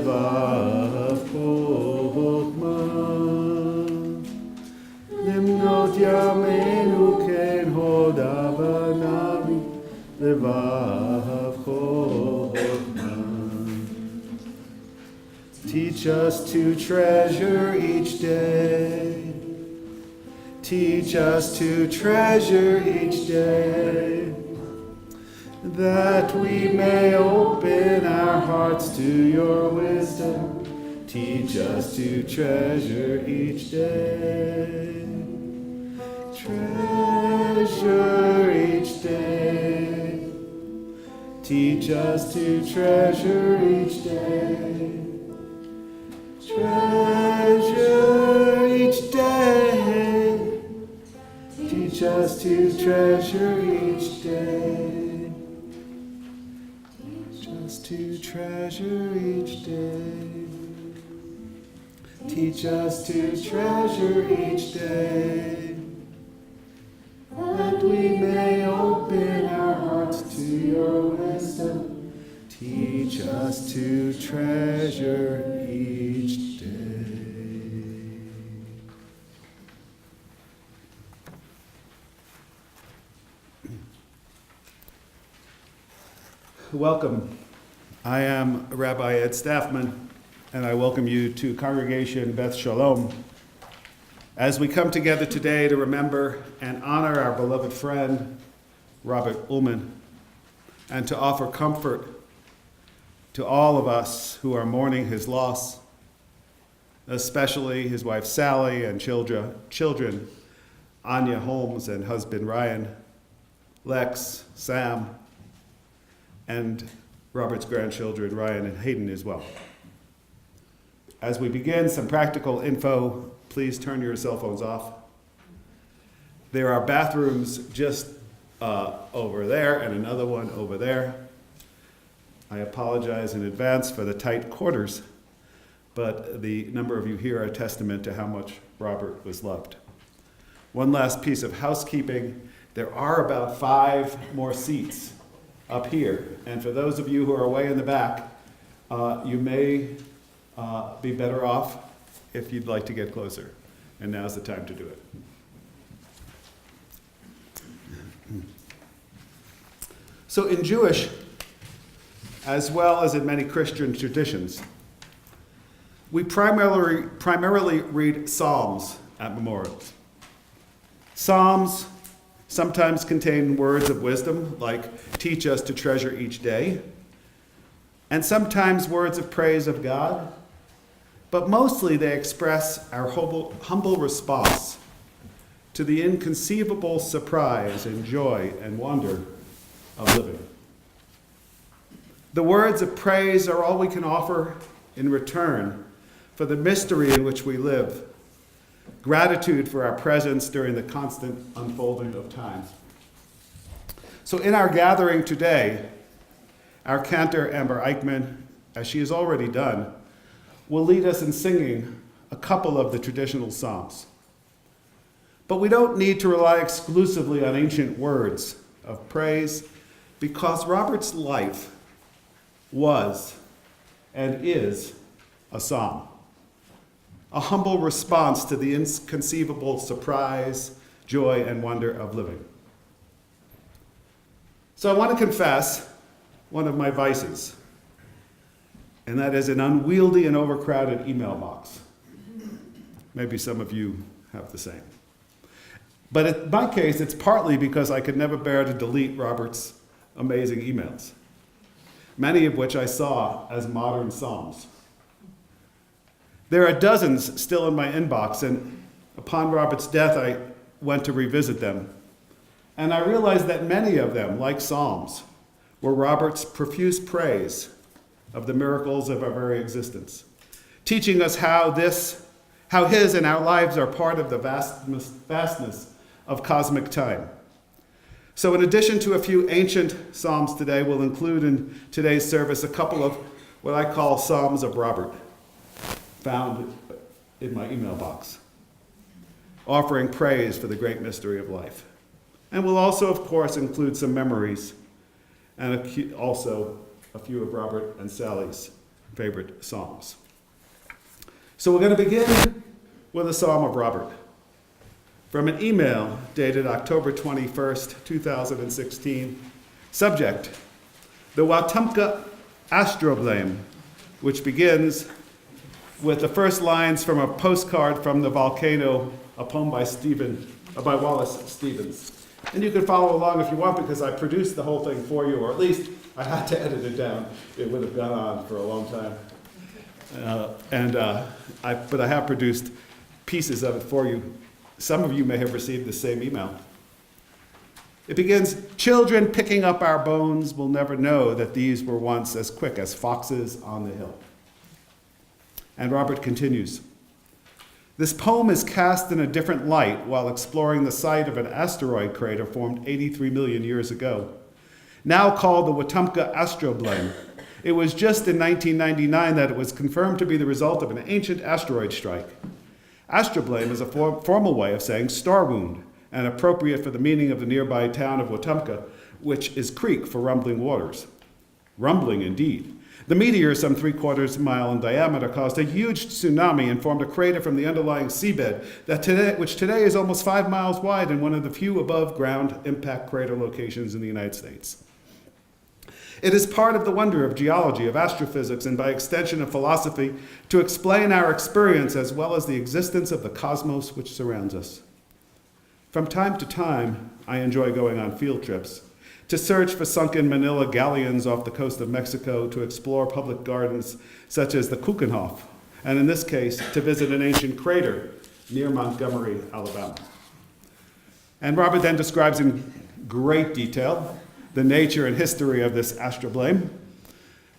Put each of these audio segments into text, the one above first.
levav kol Uhlmann. Limnot yameinu ken hodavanami levav kol Uhlmann. Teach us to treasure each day. Teach us to treasure each day, that we may open our hearts to your wisdom. Teach us to treasure each day. Treasure each day. Teach us to treasure each day. Treasure each day. Teach us to treasure each day. Teach us to treasure each day. Teach us to treasure each day, that we may open our hearts to your wisdom. Teach us to treasure each day. Welcome. I am Rabbi Ed Staffman, and I welcome you to Congregation Beth Shalom as we come together today to remember and honor our beloved friend, Robert Uhlmann, and to offer comfort to all of us who are mourning his loss, especially his wife Sally and children Anya Holmes and husband Ryan, Lex, Sam, and Robert's grandchildren, Ryan and Hayden, as well. As we begin, some practical info. Please turn your cell phones off. There are bathrooms just over there and another one over there. I apologize in advance for the tight quarters, but the number of you here are a testament to how much Robert was loved. One last piece of housekeeping. There are about 5 more seats up here. And for those of you who are way in the back, you may be better off if you'd like to get closer. And now's the time to do it. So in Jewish, as well as in many Christian traditions, we primarily read Psalms at memorials. Psalms sometimes contain words of wisdom, like teach us to treasure each day, and sometimes words of praise of God, but mostly they express our humble response to the inconceivable surprise and joy and wonder of living. The words of praise are all we can offer in return for the mystery in which we live, gratitude for our presence during the constant unfolding of time. So in our gathering today, our cantor Amber Eichmann, as she has already done, will lead us in singing a couple of the traditional psalms. But we don't need to rely exclusively on ancient words of praise, because Robert's life was and is a psalm. A humble response to the inconceivable surprise, joy, and wonder of living. So I want to confess one of my vices, and that is an unwieldy and overcrowded email box. Maybe some of you have the same. But in my case, it's partly because I could never bear to delete Robert's amazing emails, many of which I saw as modern psalms. There are dozens still in my inbox, and upon Robert's death, I went to revisit them. And I realized that many of them, like Psalms, were Robert's profuse praise of the miracles of our very existence, teaching us how his and our lives are part of the vastness of cosmic time. So in addition to a few ancient Psalms today, we'll include in today's service a couple of what I call Psalms of Robert, found in my email box, offering praise for the great mystery of life. And we'll also, of course, include some memories and also a few of Robert and Sally's favorite psalms. So we're going to begin with a Psalm of Robert from an email dated October 21st, 2016. Subject, the Wetumpka Astroblame, which begins with the first lines from a postcard from the volcano, a poem by Wallace Stevens. And you can follow along if you want, because I produced the whole thing for you, or at least I had to edit it down. It would have gone on for a long time. But I have produced pieces of it for you. Some of you may have received the same email. It begins, children picking up our bones will never know that these were once as quick as foxes on the hill. And Robert continues, this poem is cast in a different light while exploring the site of an asteroid crater formed 83 million years ago, now called the Wetumpka Astroblame. It was just in 1999 that it was confirmed to be the result of an ancient asteroid strike. Astroblame is a formal way of saying star wound, and appropriate for the meaning of the nearby town of Wetumpka, which is Creek for rumbling waters. Rumbling indeed. The meteor, some 3/4 mile in diameter, caused a huge tsunami and formed a crater from the underlying seabed which today is almost 5 miles wide and one of the few above-ground impact crater locations in the United States. It is part of the wonder of geology, of astrophysics, and by extension of philosophy, to explain our experience as well as the existence of the cosmos which surrounds us. From time to time, I enjoy going on field trips to search for sunken Manila galleons off the coast of Mexico, to explore public gardens such as the Kuchenhof, and in this case, to visit an ancient crater near Montgomery, Alabama. And Robert then describes in great detail the nature and history of this astroblame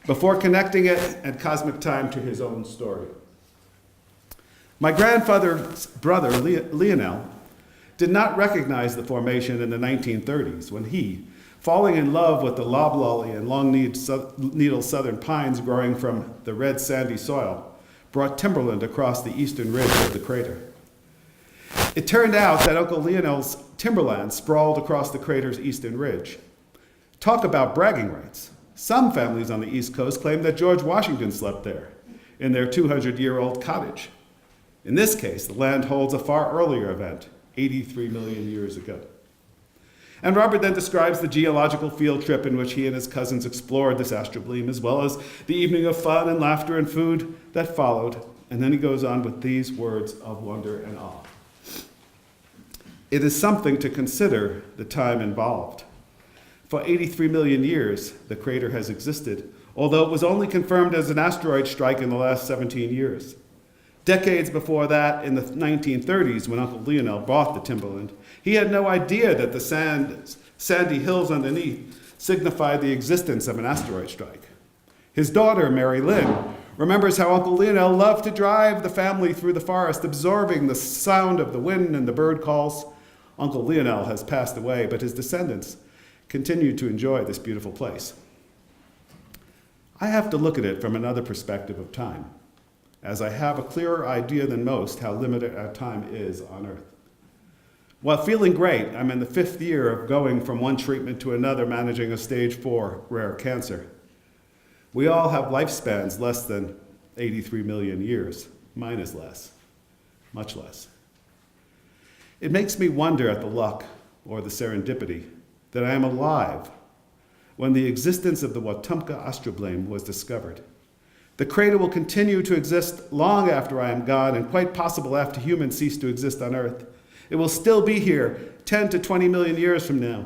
before connecting it at cosmic time to his own story. My grandfather's brother, Lionel, did not recognize the formation in the 1930s when he, falling in love with the loblolly and long-needle southern pines growing from the red sandy soil, brought timberland across the eastern ridge of the crater. It turned out that Uncle Lionel's timberland sprawled across the crater's eastern ridge. Talk about bragging rights. Some families on the East Coast claim that George Washington slept there, in their 200-year-old cottage. In this case, the land holds a far earlier event, 83 million years ago. And Robert then describes the geological field trip in which he and his cousins explored this astrobleme, as well as the evening of fun and laughter and food that followed. And then he goes on with these words of wonder and awe. It is something to consider the time involved. For 83 million years, the crater has existed, although it was only confirmed as an asteroid strike in the last 17 years. Decades before that, in the 1930s, when Uncle Lionel bought the timberland, he had no idea that the sandy hills underneath signified the existence of an asteroid strike. His daughter, Mary Lynn, remembers how Uncle Lionel loved to drive the family through the forest, absorbing the sound of the wind and the bird calls. Uncle Lionel has passed away, but his descendants continue to enjoy this beautiful place. I have to look at it from another perspective of time, as I have a clearer idea than most how limited our time is on Earth. While feeling great, I'm in the 5th year of going from one treatment to another, managing a stage 4 rare cancer. We all have lifespans less than 83 million years. Mine is less, much less. It makes me wonder at the luck, or the serendipity, that I am alive when the existence of the Wetumpka Astroblame was discovered. The crater will continue to exist long after I am gone, and quite possible after humans cease to exist on Earth. It will still be here 10 to 20 million years from now.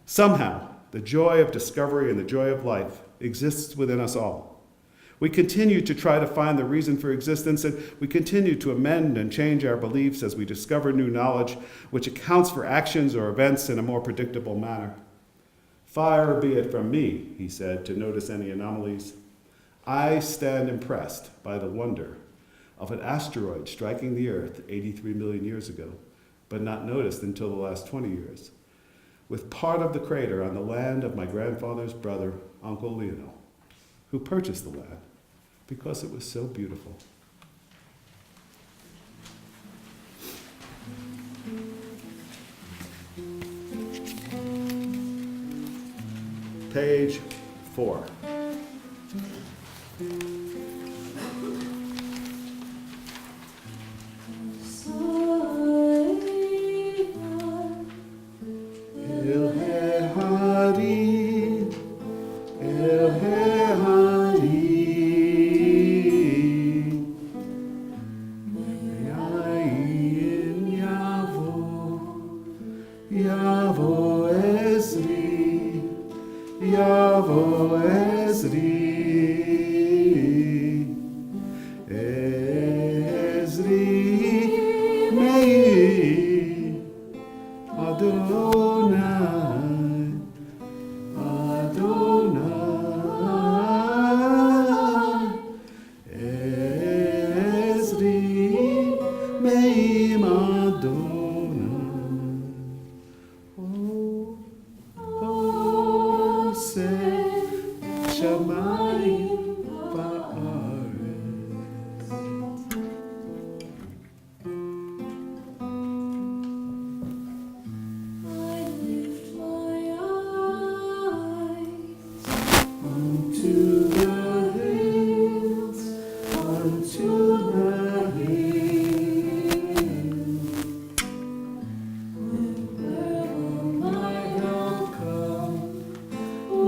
Somehow, the joy of discovery and the joy of life exists within us all. We continue to try to find the reason for existence, and we continue to amend and change our beliefs as we discover new knowledge which accounts for actions or events in a more predictable manner. Far be it from me, he said, to notice any anomalies. I stand impressed by the wonder of an asteroid striking the Earth 83 million years ago, but not noticed until the last 20 years, with part of the crater on the land of my grandfather's brother, Uncle Lionel, who purchased the land because it was so beautiful. Page 4.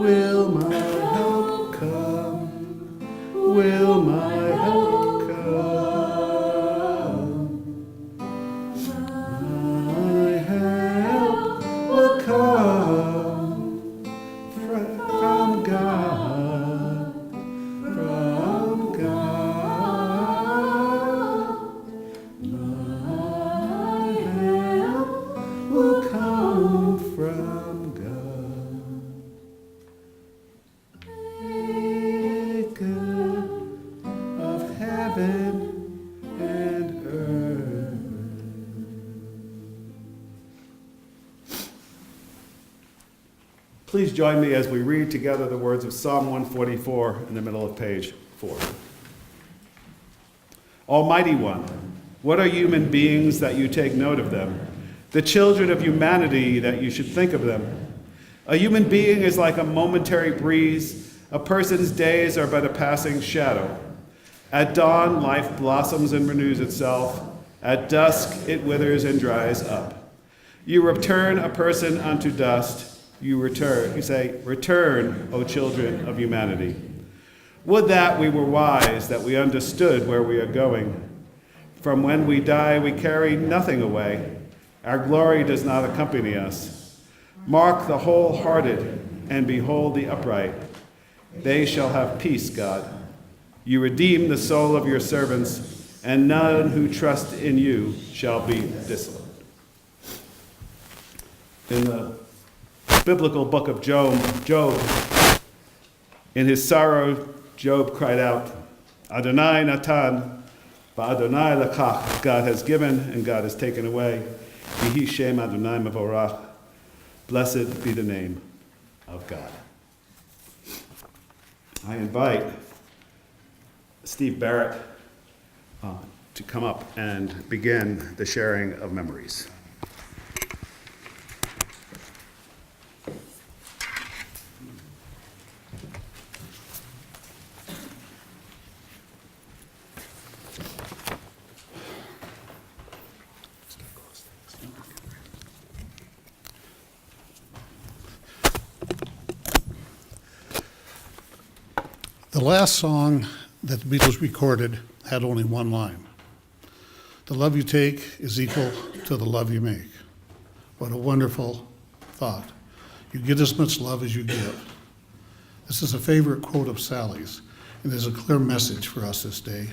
Will my help come? Will my help come? My help will come from God, from God. My help will come from God. Maker of heaven and earth. Please join me as we read together the words of Psalm 144 in the middle of page 4. Almighty One, what are human beings that you take note of them? The children of humanity that you should think of them. A human being is like a momentary breeze. A person's days are but a passing shadow. At dawn, life blossoms and renews itself. At dusk, it withers and dries up. You return a person unto dust. You say, return, O children of humanity. Would that we were wise, that we understood where we are going. From when we die, we carry nothing away. Our glory does not accompany us. Mark the wholehearted and behold the upright. They shall have peace, God. You redeem the soul of your servants, and none who trust in you shall be dissolute. In the biblical book of Job, in his sorrow, Job cried out, Adonai Natan, Adonai Lakach. God has given and God has taken away. Yehi Shem Adonai Mevorach. Blessed be the name of God. I invite Steve Barrett to come up and begin the sharing of memories. The last song that the Beatles recorded had only one line. The love you take is equal to the love you make. What a wonderful thought. You get as much love as you give. This is a favorite quote of Sally's, and is a clear message for us this day.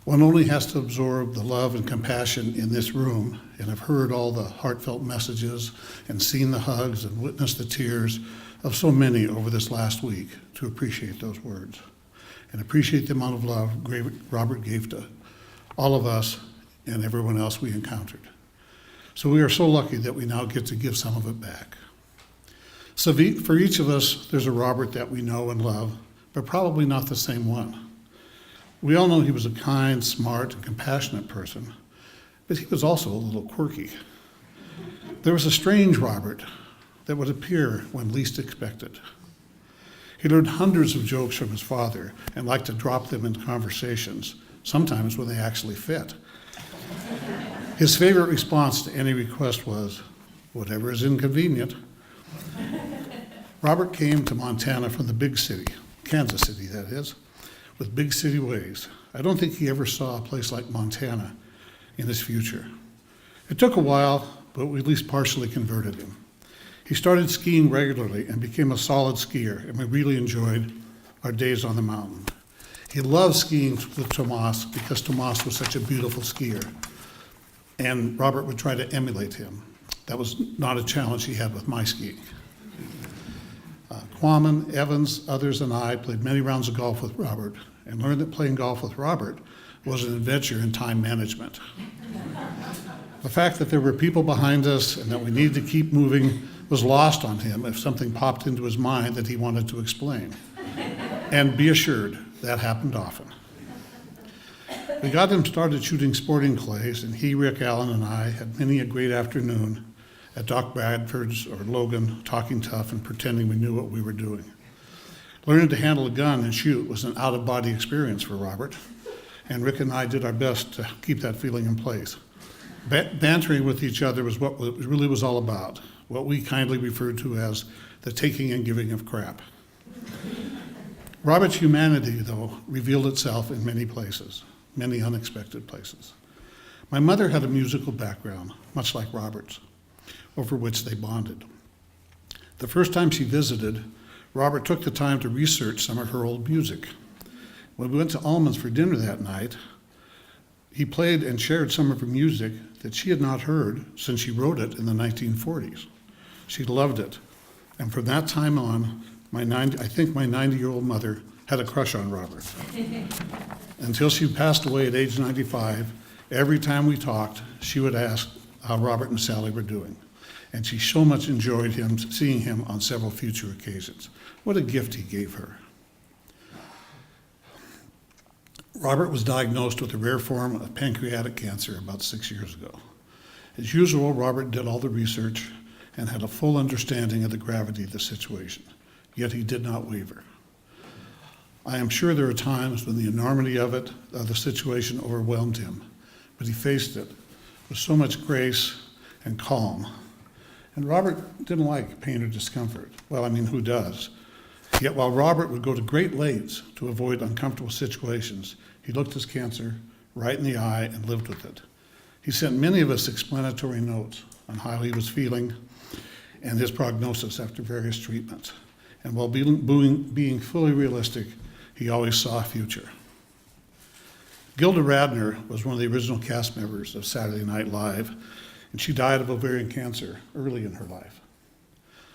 One only has to absorb the love and compassion in this room, and I've heard all the heartfelt messages and seen the hugs and witnessed the tears of so many over this last week to appreciate those words and appreciate the amount of love Robert gave to all of us and everyone else we encountered. So we are so lucky that we now get to give some of it back. So for each of us, there's a Robert that we know and love, but probably not the same one. We all know he was a kind, smart, and compassionate person, but he was also a little quirky. There was a strange Robert that would appear when least expected. He learned hundreds of jokes from his father and liked to drop them into conversations, sometimes when they actually fit. His favorite response to any request was, whatever is inconvenient. Robert came to Montana from the big city, Kansas City that is, with big city ways. I don't think he ever saw a place like Montana in his future. It took a while, but we at least partially converted him. He started skiing regularly and became a solid skier, and we really enjoyed our days on the mountain. He loved skiing with Tomas because Tomas was such a beautiful skier, and Robert would try to emulate him. That was not a challenge he had with my skiing. Quammen, Evans, others, and I played many rounds of golf with Robert and learned that playing golf with Robert was an adventure in time management. The fact that there were people behind us and that we needed to keep moving was lost on him if something popped into his mind that he wanted to explain. And be assured, that happened often. We got him started shooting sporting clays, and he, Rick Allen, and I had many a great afternoon at Doc Bradford's or Logan, talking tough and pretending we knew what we were doing. Learning to handle a gun and shoot was an out-of-body experience for Robert. and Rick and I did our best to keep that feeling in place. Bantering with each other was what it really was all about, what we kindly referred to as the taking and giving of crap. Robert's humanity, though, revealed itself in many places, many unexpected places. My mother had a musical background, much like Robert's, over which they bonded. The first time she visited, Robert took the time to research some of her old music. When we went to Uhlmann's for dinner that night, he played and shared some of her music that she had not heard since she wrote it in the 1940s. She loved it. And from that time on, I think my 90-year-old mother had a crush on Robert. Until she passed away at age 95, every time we talked, she would ask how Robert and Sally were doing. And she so much enjoyed seeing him on several future occasions. What a gift he gave her. Robert was diagnosed with a rare form of pancreatic cancer about 6 years ago. As usual, Robert did all the research and had a full understanding of the gravity of the situation, yet he did not waver. I am sure there are times when the enormity of the situation overwhelmed him, but he faced it with so much grace and calm. And Robert didn't like pain or discomfort. Well, I mean, who does? Yet while Robert would go to great lengths to avoid uncomfortable situations, he looked his cancer right in the eye and lived with it. He sent many of us explanatory notes on how he was feeling and his prognosis after various treatments. And while being fully realistic, he always saw a future. Gilda Radner was one of the original cast members of Saturday Night Live, and she died of ovarian cancer early in her life.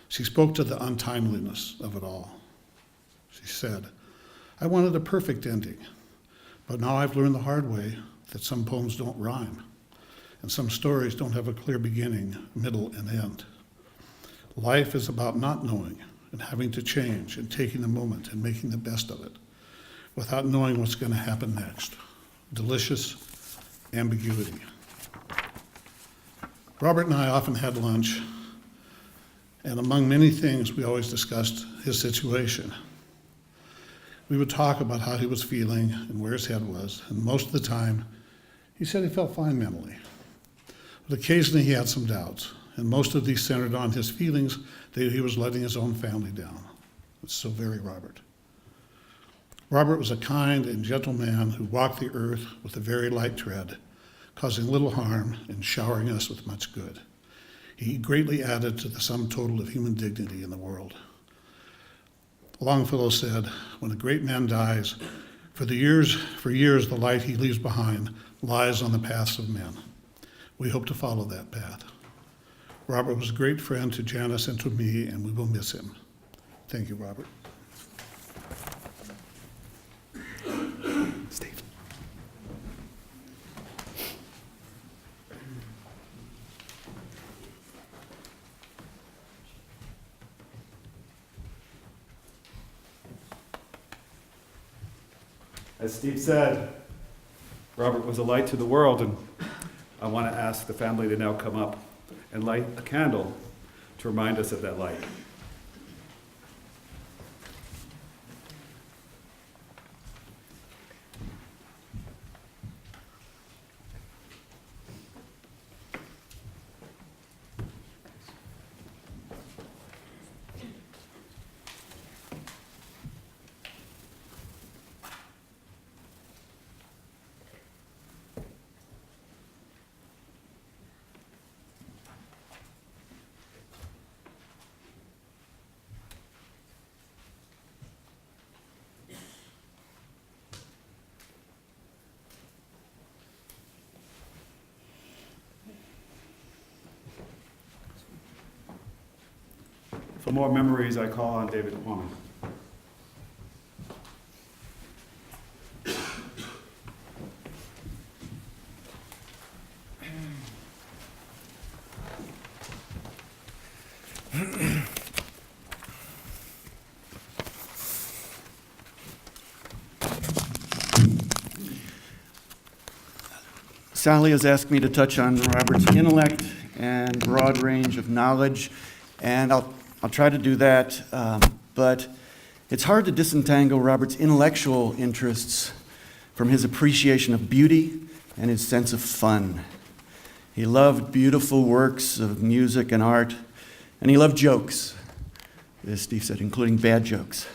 She spoke to the untimeliness of it all. She said, "I wanted a perfect ending, but now I've learned the hard way that some poems don't rhyme, and some stories don't have a clear beginning, middle, and end. Life is about not knowing and having to change and taking the moment and making the best of it without knowing what's going to happen next. Delicious ambiguity." Robert and I often had lunch, and among many things, we always discussed his situation. We would talk about how he was feeling and where his head was, and most of the time, he said he felt fine mentally. But occasionally he had some doubts, and most of these centered on his feelings that he was letting his own family down. It's so very Robert. Robert was a kind and gentle man who walked the earth with a very light tread, causing little harm and showering us with much good. He greatly added to the sum total of human dignity in the world. Longfellow said, "When a great man dies, for years the light he leaves behind lies on the paths of men." We hope to follow that path. Robert was a great friend to Janice and to me, and we will miss him. Thank you, Robert. Steve. As Steve said, Robert was a light to the world, and I want to ask the family to now come up and light a candle to remind us of that light. For more memories, I call on David Uhlmann. Sally has asked me to touch on Robert's intellect and broad range of knowledge, and I'll try to do that, but it's hard to disentangle Robert's intellectual interests from his appreciation of beauty and his sense of fun. He loved beautiful works of music and art, and he loved jokes, as Steve said, including bad jokes.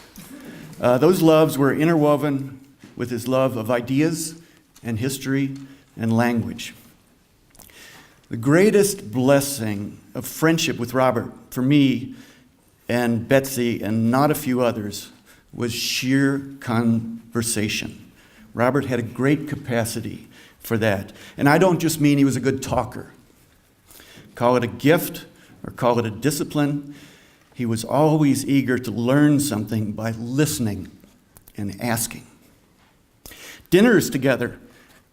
Those loves were interwoven with his love of ideas and history and language. The greatest blessing of friendship with Robert, for me and Betsy and not a few others, was sheer conversation. Robert had a great capacity for that. And I don't just mean he was a good talker. Call it a gift or call it a discipline. He was always eager to learn something by listening and asking. Dinners together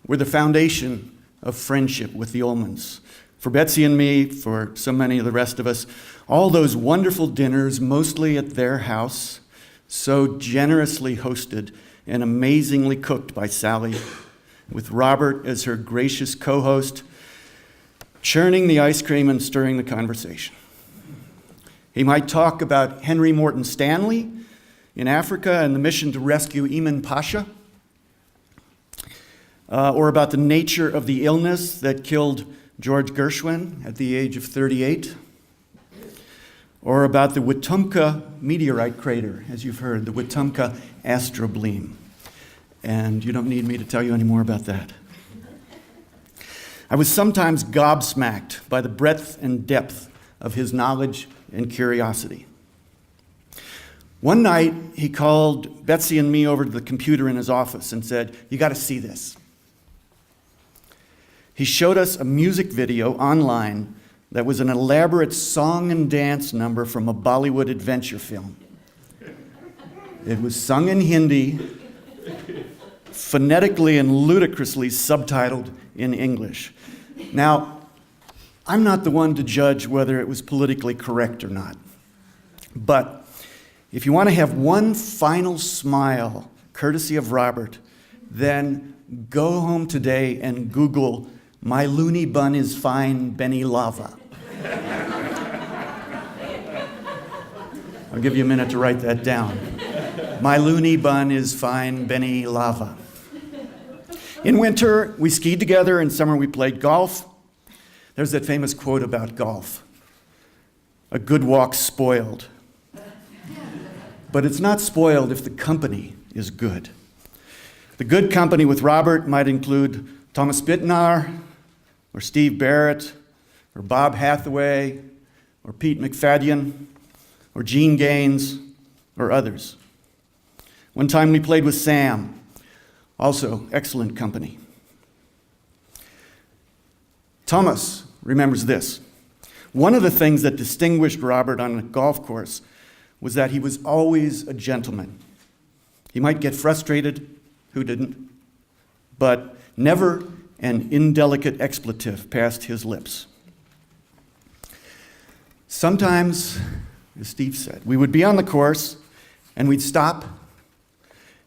were the foundation of friendship with the Uhlmanns. For Betsy and me, for so many of the rest of us, all those wonderful dinners, mostly at their house, so generously hosted and amazingly cooked by Sally, with Robert as her gracious co-host, churning the ice cream and stirring the conversation. He might talk about Henry Morton Stanley in Africa and the mission to rescue Emin Pasha, or about the nature of the illness that killed George Gershwin at the age of 38, or about the Wetumpka meteorite crater, as you've heard, the Wetumpka astrobleem. And you don't need me to tell you any more about that. I was sometimes gobsmacked by the breadth and depth of his knowledge and curiosity. One night, he called Betsy and me over to the computer in his office and said, "You got to see this." He showed us a music video online that was an elaborate song and dance number from a Bollywood adventure film. It was sung in Hindi, phonetically and ludicrously subtitled in English. Now, I'm not the one to judge whether it was politically correct or not. But if you want to have one final smile, courtesy of Robert, then go home today and Google "My loony bun is fine, Benny Lava." I'll give you a minute to write that down. "My loony bun is fine, Benny Lava." In winter, we skied together. In summer, we played golf. There's that famous quote about golf: "A good walk's spoiled." But it's not spoiled if the company is good. The good company with Robert might include Thomas Bittner, or Steve Barrett, or Bob Hathaway, or Pete McFadden, or Gene Gaines, or others. One time we played with Sam, also excellent company. Thomas remembers this. One of the things that distinguished Robert on a golf course was that he was always a gentleman. He might get frustrated, who didn't, but never an indelicate expletive passed his lips. Sometimes, as Steve said, we would be on the course and we'd stop,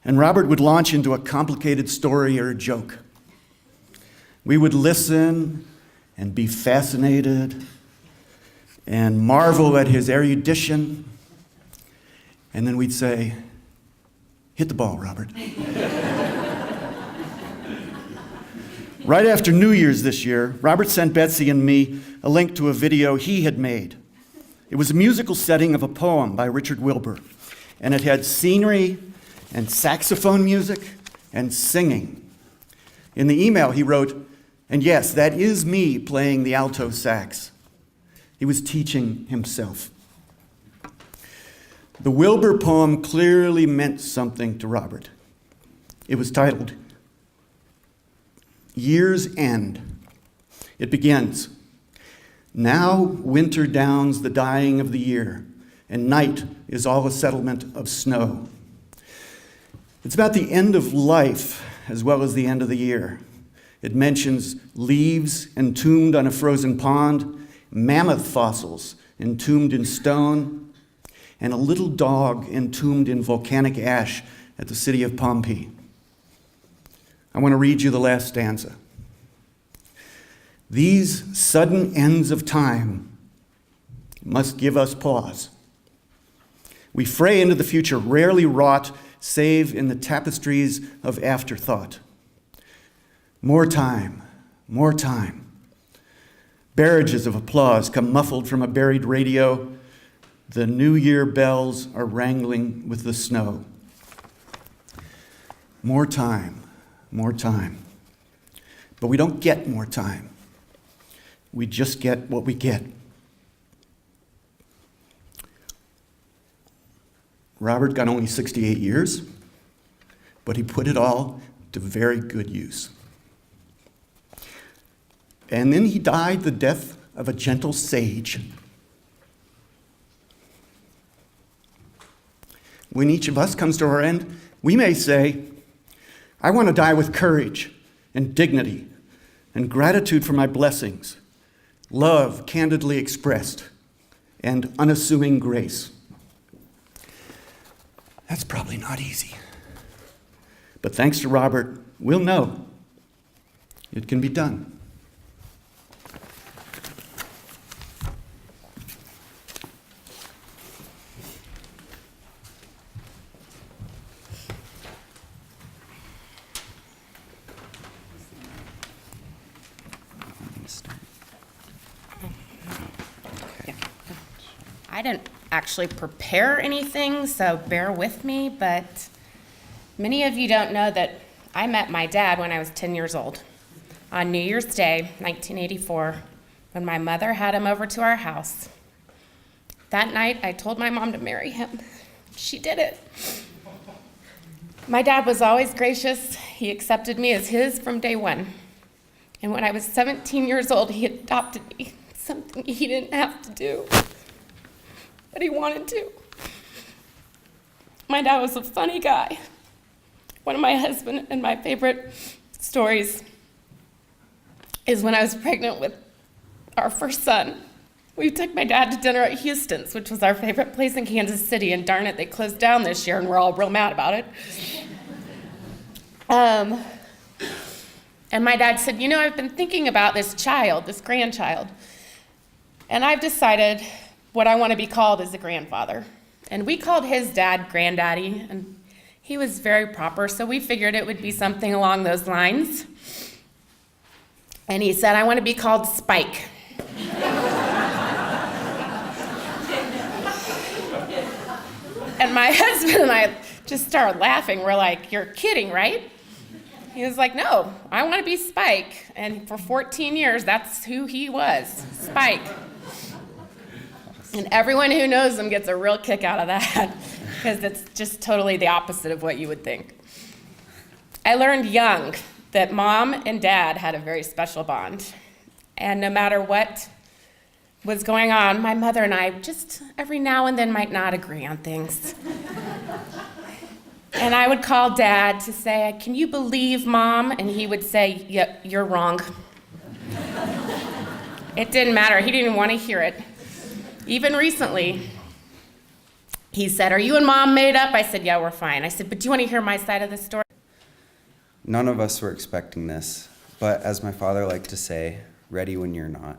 and Robert would launch into a complicated story or a joke. We would listen and be fascinated and marvel at his erudition, and then we'd say, "Hit the ball, Robert." Right after New Year's this year, Robert sent Betsy and me a link to a video he had made. It was a musical setting of a poem by Richard Wilbur, and it had scenery and saxophone music and singing. In the email he wrote, "And yes, that is me playing the alto sax." He was teaching himself. The Wilbur poem clearly meant something to Robert. It was titled Year's End. It begins, "Now winter downs the dying of the year, and night is all a settlement of snow." It's about the end of life as well as the end of the year. It mentions leaves entombed on a frozen pond, mammoth fossils entombed in stone, and a little dog entombed in volcanic ash at the city of Pompeii. I want to read you the last stanza. "These sudden ends of time must give us pause. We fray into the future, rarely wrought save in the tapestries of afterthought. More time, more time. Barrages of applause come muffled from a buried radio. The New Year bells are wrangling with the snow. More time, more time. But we don't get more time. We just get what we get. Robert got only 68 years, but he put it all to very good use. And then he died the death of a gentle sage. When each of us comes to our end, we may say, I want to die with courage and dignity and gratitude for my blessings, love candidly expressed, and unassuming grace. That's probably not easy. But thanks to Robert, we'll know it can be done. I didn't actually prepare anything, so bear with me, but many of you don't know that I met my dad when I was 10 years old on New Year's Day, 1984, when my mother had him over to our house. That night, I told my mom to marry him. She did it. My dad was always gracious. He accepted me as his from day one. And when I was 17 years old, he adopted me, something he didn't have to do, but he wanted to. My dad was a funny guy. One of my husband and my favorite stories is when I was pregnant with our first son. We took my dad to dinner at Houston's, which was our favorite place in Kansas City, and darn it, they closed down this year, and we're all real mad about it. And my dad said, I've been thinking about this child, this grandchild, and I've decided what I want to be called as a grandfather. And we called his dad Granddaddy, and he was very proper, so we figured it would be something along those lines. And he said, I want to be called Spike. And my husband and I just started laughing. We're like, you're kidding, right? He was like, no, I want to be Spike. And for 14 years, that's who he was, Spike. And everyone who knows him gets a real kick out of that, because it's just totally the opposite of what you would think. I learned young that mom and dad had a very special bond. And no matter what was going on, my mother and I just every now and then might not agree on things. And I would call Dad to say, can you believe Mom? And he would say, yep, you're wrong. It didn't matter. He didn't even want to hear it. Even recently, he said, are you and Mom made up? I said, yeah, we're fine. I said, but do you want to hear my side of the story? None of us were expecting this, but as my father liked to say, ready when you're not.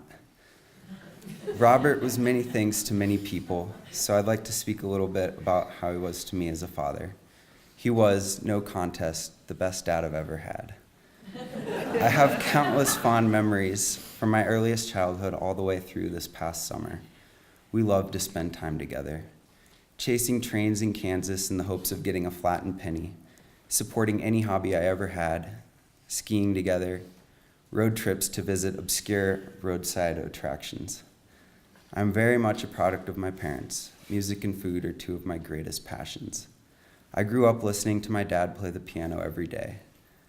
Robert was many things to many people, so I'd like to speak a little bit about how he was to me as a father. He was, no contest, the best dad I've ever had. I have countless fond memories from my earliest childhood all the way through this past summer. We loved to spend time together, chasing trains in Kansas in the hopes of getting a flattened penny, supporting any hobby I ever had, skiing together, road trips to visit obscure roadside attractions. I'm very much a product of my parents. Music and food are two of my greatest passions. I grew up listening to my dad play the piano every day.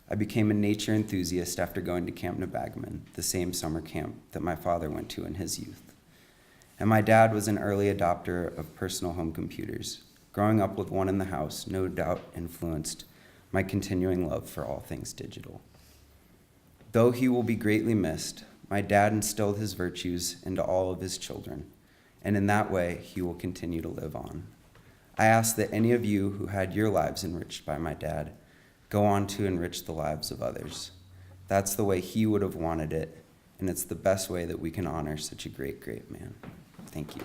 I became a nature enthusiast after going to Camp Nebagaman, the same summer camp that my father went to in his youth. And my dad was an early adopter of personal home computers. Growing up with one in the house no doubt influenced my continuing love for all things digital. Though he will be greatly missed, my dad instilled his virtues into all of his children, and in that way, he will continue to live on. I ask that any of you who had your lives enriched by my dad go on to enrich the lives of others. That's the way he would have wanted it, and it's the best way that we can honor such a great, great man. Thank you.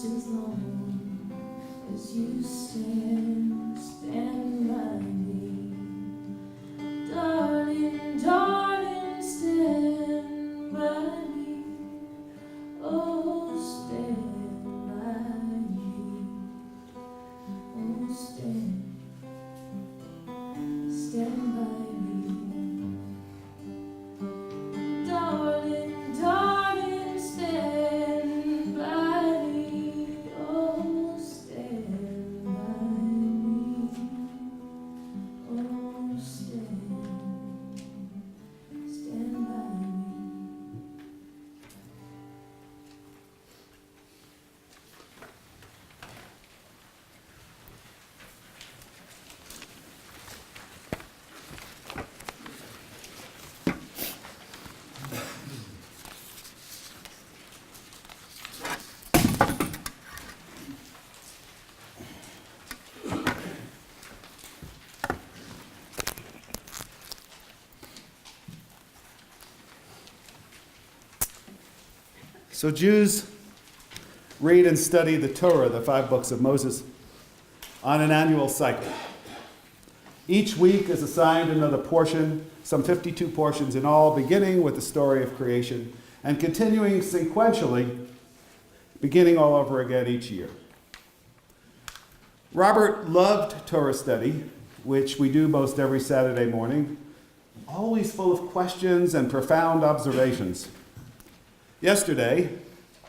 as long as you stand by me. Darling, darling, stand by me. Oh, stand by me. Oh, stand by me. Darling, darling, stand by me. Oh, stand by me. Oh, stand by me. So Jews read and study the Torah, the 5 books of Moses, on an annual cycle. Each week is assigned another portion, some 52 portions in all, beginning with the story of creation and continuing sequentially, beginning all over again each year. Robert loved Torah study, which we do most every Saturday morning, always full of questions and profound observations. Yesterday,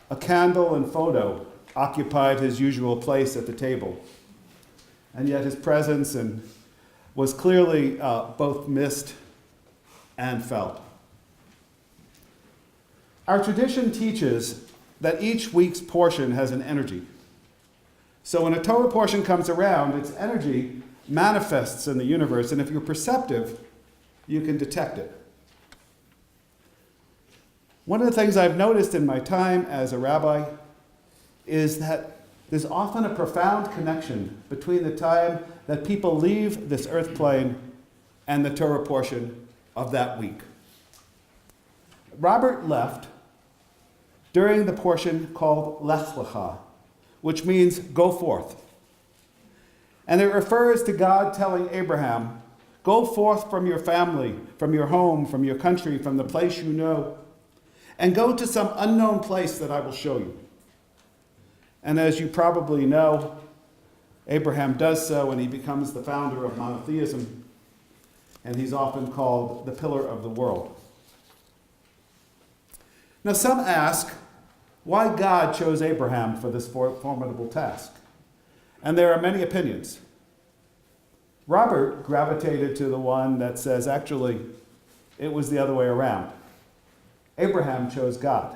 a candle and photo occupied his usual place at the table, and yet his presence was clearly both missed and felt. Our tradition teaches that each week's portion has an energy. So when a Torah portion comes around, its energy manifests in the universe, and if you're perceptive, you can detect it. One of the things I've noticed in my time as a rabbi is that there's often a profound connection between the time that people leave this earth plane and the Torah portion of that week. Robert left during the portion called Lech Lecha, which means go forth. And it refers to God telling Abraham, go forth from your family, from your home, from your country, from the place you know, and go to some unknown place that I will show you. And as you probably know, Abraham does so, and he becomes the founder of monotheism, and he's often called the pillar of the world. Now, some ask why God chose Abraham for this formidable task, and there are many opinions. Robert gravitated to the one that says, actually, it was the other way around. Abraham chose God.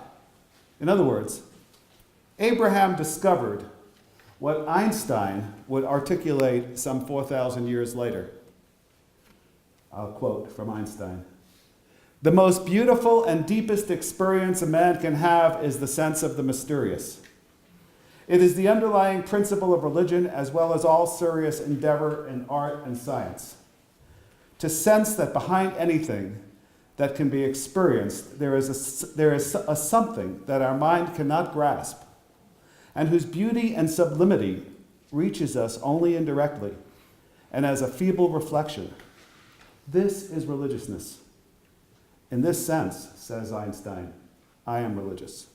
In other words, Abraham discovered what Einstein would articulate some 4,000 years later. I'll quote from Einstein. The most beautiful and deepest experience a man can have is the sense of the mysterious. It is the underlying principle of religion as well as all serious endeavor in art and science. To sense that behind anything that can be experienced, there is a something that our mind cannot grasp, and whose beauty and sublimity reaches us only indirectly and as a feeble reflection. This is religiousness. In this sense, says Einstein, I am religious.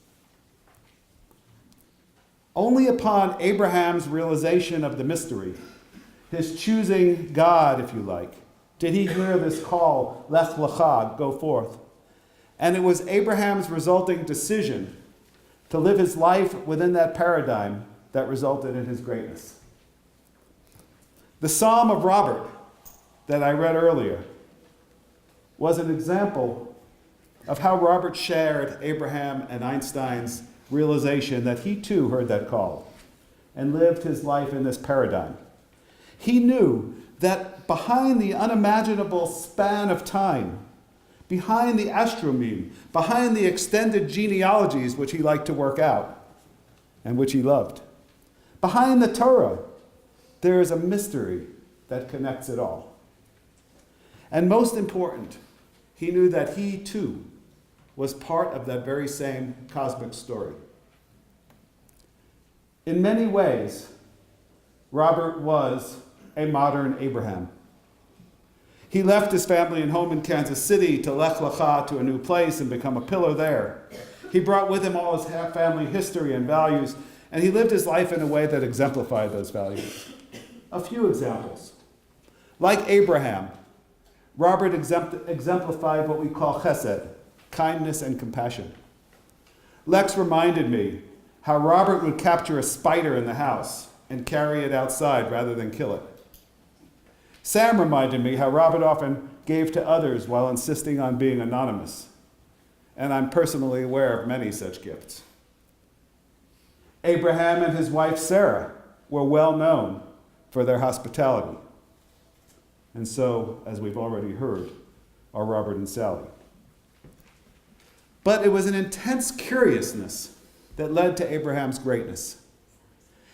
Only upon Abraham's realization of the mystery, his choosing God, if you like, did he hear this call, Lech Lecha, go forth. And it was Abraham's resulting decision to live his life within that paradigm that resulted in his greatness. The Psalm of Robert that I read earlier was an example of how Robert shared Abraham and Einstein's realization that he too heard that call and lived his life in this paradigm. He knew that behind the unimaginable span of time, behind the astromeme, behind the extended genealogies which he liked to work out and which he loved, behind the Torah, there is a mystery that connects it all. And most important, he knew that he too was part of that very same cosmic story. In many ways, Robert was a modern Abraham. He left his family and home in Kansas City to lech lecha to a new place and become a pillar there. He brought with him all his family history and values, and he lived his life in a way that exemplified those values. A few examples. Like Abraham, Robert exemplified what we call chesed, kindness and compassion. Lex reminded me how Robert would capture a spider in the house and carry it outside rather than kill it. Sam reminded me how Robert often gave to others while insisting on being anonymous, and I'm personally aware of many such gifts. Abraham and his wife Sarah were well known for their hospitality, and so, as we've already heard, are Robert and Sally. But it was an intense curiousness that led to Abraham's greatness,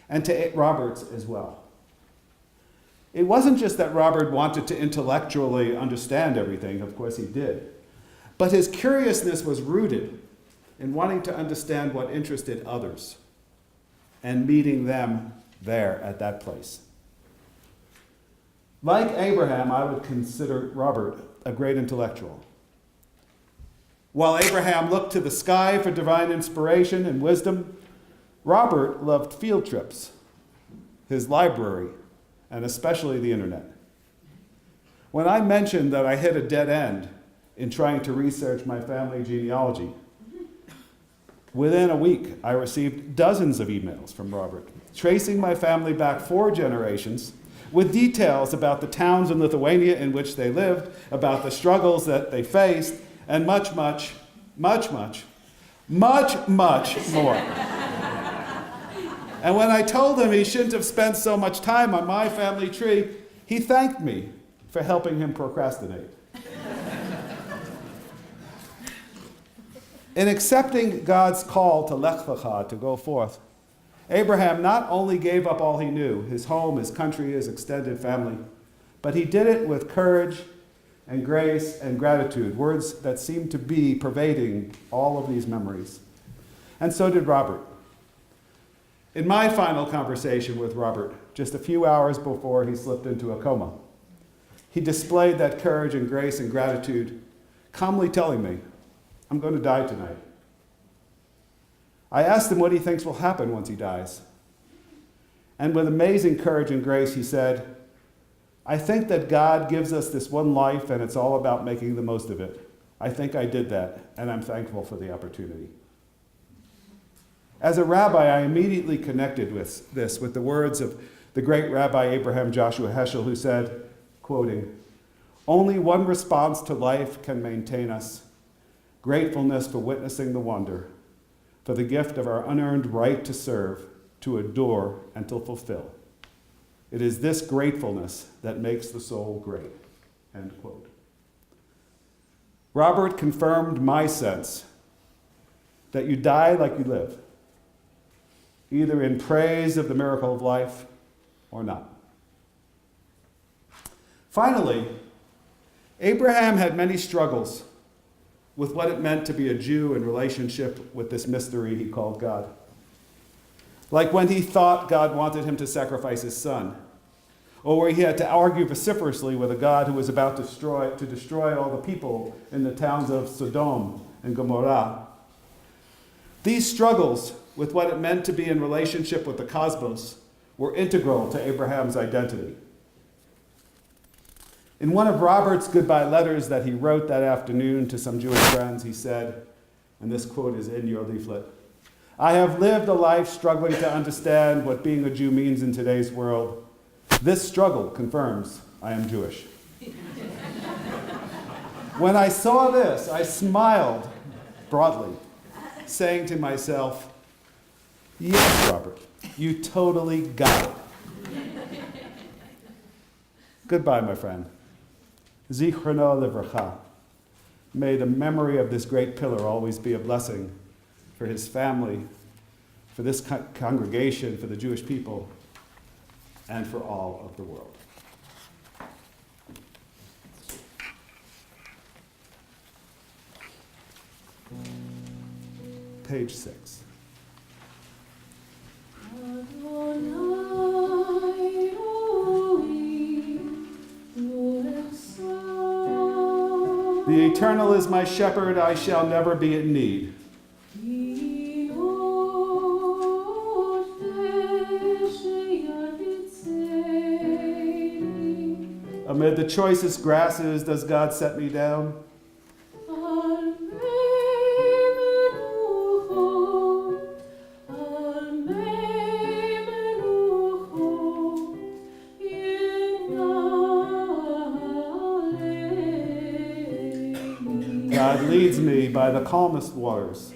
and to Robert's as well. It wasn't just that Robert wanted to intellectually understand everything, of course he did, but his curiousness was rooted in wanting to understand what interested others and meeting them there at that place. Like Abraham, I would consider Robert a great intellectual. While Abraham looked to the sky for divine inspiration and wisdom, Robert loved field trips, his library, and especially the internet. When I mentioned that I hit a dead end in trying to research my family genealogy, within a week I received dozens of emails from Robert, tracing my family back 4 generations, with details about the towns in Lithuania in which they lived, about the struggles that they faced, and much, much, much, much, much, much more. And when I told him he shouldn't have spent so much time on my family tree, he thanked me for helping him procrastinate. In accepting God's call to lech lecha, to go forth, Abraham not only gave up all he knew, his home, his country, his extended family, but he did it with courage and grace and gratitude, words that seem to be pervading all of these memories. And so did Robert. In my final conversation with Robert, just a few hours before he slipped into a coma, he displayed that courage and grace and gratitude, calmly telling me, "I'm going to die tonight." I asked him what he thinks will happen once he dies. And with amazing courage and grace, he said, "I think that God gives us this one life and it's all about making the most of it. I think I did that, and I'm thankful for the opportunity." As a rabbi, I immediately connected with this with the words of the great Rabbi Abraham Joshua Heschel, who said, quoting, "Only one response to life can maintain us: gratefulness for witnessing the wonder, for the gift of our unearned right to serve, to adore, and to fulfill. It is this gratefulness that makes the soul great." End quote. Robert confirmed my sense that you die like you live, either in praise of the miracle of life or not. Finally, Abraham had many struggles with what it meant to be a Jew in relationship with this mystery he called God. Like when he thought God wanted him to sacrifice his son, or where he had to argue vociferously with a God who was about to destroy all the people in the towns of Sodom and Gomorrah. These struggles with what it meant to be in relationship with the cosmos were integral to Abraham's identity. In one of Robert's goodbye letters that he wrote that afternoon to some Jewish friends, he said, and this quote is in your leaflet, "I have lived a life struggling to understand what being a Jew means in today's world. This struggle confirms I am Jewish." When I saw this, I smiled broadly, saying to myself, "Yes, Robert, you totally got it." Goodbye, my friend. Zichrono livracha. May the memory of this great pillar always be a blessing for his family, for this congregation, for the Jewish people, and for all of the world. Page 6. Our The Eternal is my shepherd, I shall never be in need. Amid the choicest grasses does God set me down. God leads me by the calmest waters.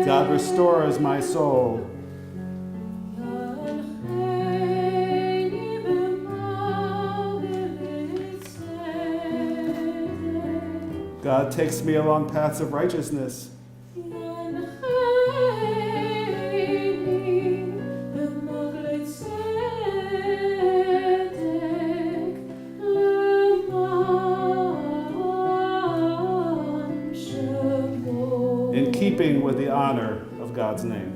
God restores my soul. God takes me along paths of righteousness. In keeping with the honor of God's name.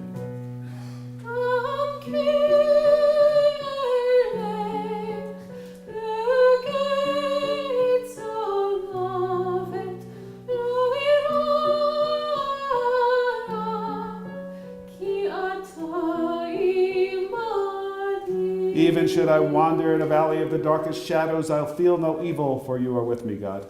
Even should I wander in a valley of the darkest shadows, I'll feel no evil, for you are with me, God.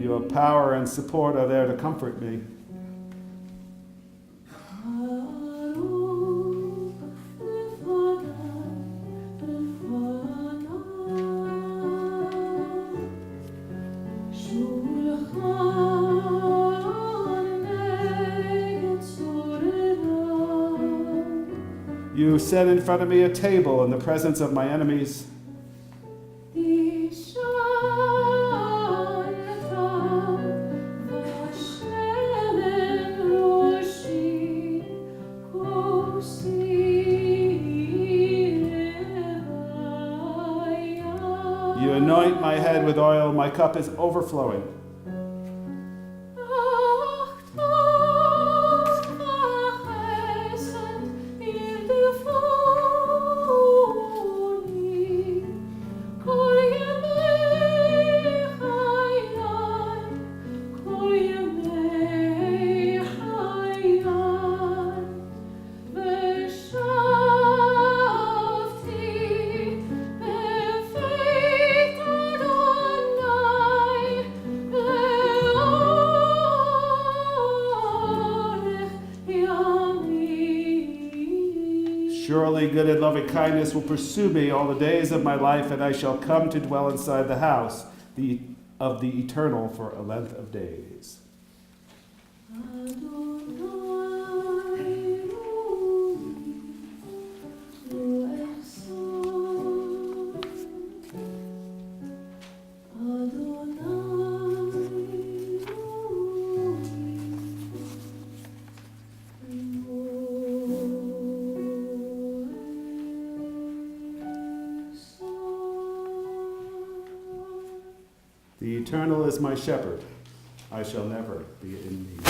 Your power and support are there to comfort me. You set in front of me a table in the presence of my enemies. You anoint my head with oil, my cup is overflowing. Surely good and loving kindness will pursue me all the days of my life, and I shall come to dwell inside the house of the Eternal for a length of days. The Eternal is my shepherd, I shall never be in need.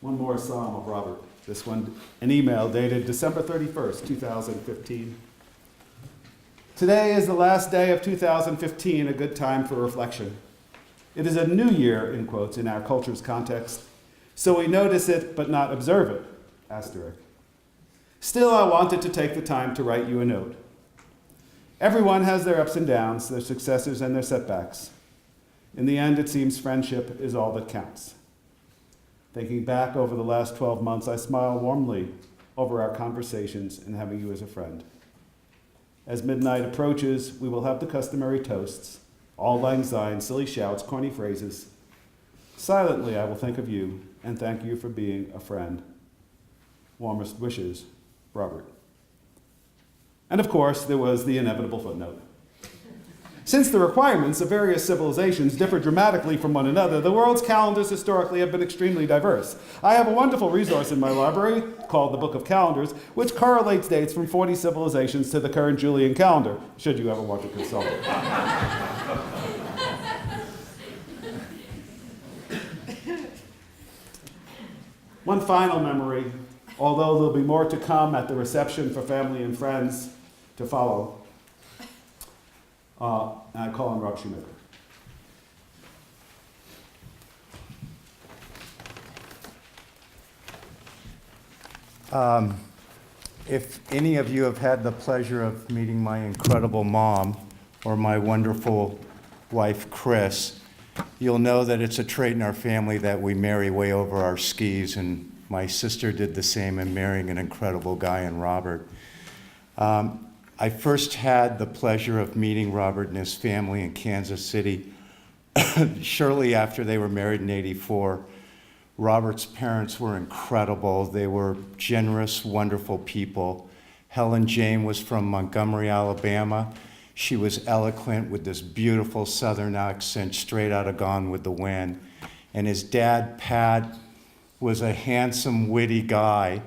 One more Psalm of Robert. This one, an email dated December 31st, 2015. Today is the last day of 2015, a good time for reflection. It is a new year, in quotes, in our culture's context, so we notice it but not observe it, asterisk. Still, I wanted to take the time to write you a note. Everyone has their ups and downs, their successes and their setbacks. In the end, it seems friendship is all that counts. Thinking back over the last 12 months, I smile warmly over our conversations and having you as a friend. As midnight approaches, we will have the customary toasts, auld lang syne, silly shouts, corny phrases. Silently, I will think of you and thank you for being a friend. Warmest wishes, Robert. And of course, there was the inevitable footnote. Since the requirements of various civilizations differ dramatically from one another, the world's calendars historically have been extremely diverse. I have a wonderful resource in my library called the Book of Calendars, which correlates dates from 40 civilizations to the current Julian calendar, should you ever want to consult it. One final memory, although there'll be more to come at the reception for family and friends to follow. And I call him Rob Shoemaker. If any of you have had the pleasure of meeting my incredible mom or my wonderful wife, Chris, you'll know that it's a trait in our family that we marry way over our skis, and my sister did the same in marrying an incredible guy in Robert. I first had the pleasure of meeting Robert and his family in Kansas City shortly after they were married in '84. Robert's parents were incredible. They were generous, wonderful people. Helen Jane was from Montgomery, Alabama. She was eloquent with this beautiful Southern accent straight out of Gone with the Wind. And his dad, Pat, was a handsome, witty guy